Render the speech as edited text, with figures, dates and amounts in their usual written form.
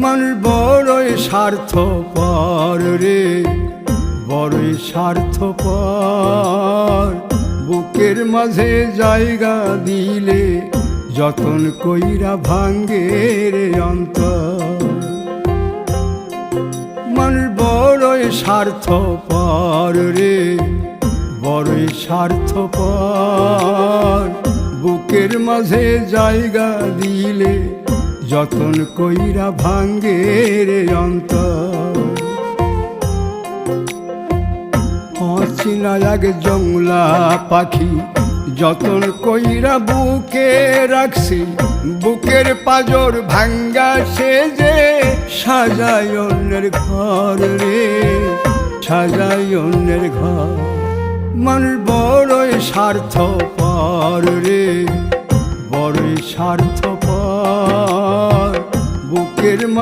মানুষ বড়ই স্বার্থপর রে, বড়ই স্বার্থপর। বুকের মাঝে জায়গা দিলে যতন কইরা ভাঙ্গে রে অন্তর। মানুষ বড়ই স্বার্থপর রে, বড়ই স্বার্থপর। বুকের মাঝে জায়গা দিলে যতন কইরা ভাঙ্গে রে অন্তর। অচিনা এক জংলা পাখি যতন কইরা বুকে রাখছি, বুকের পাজর ভাঙ্গা সে যে সাজায় অন্যের ঘর রে, সাজায় অন্যের ঘর। মানুষ বড়ই স্বার্থপর রে, বড়ই স্বার্থপর। বুকের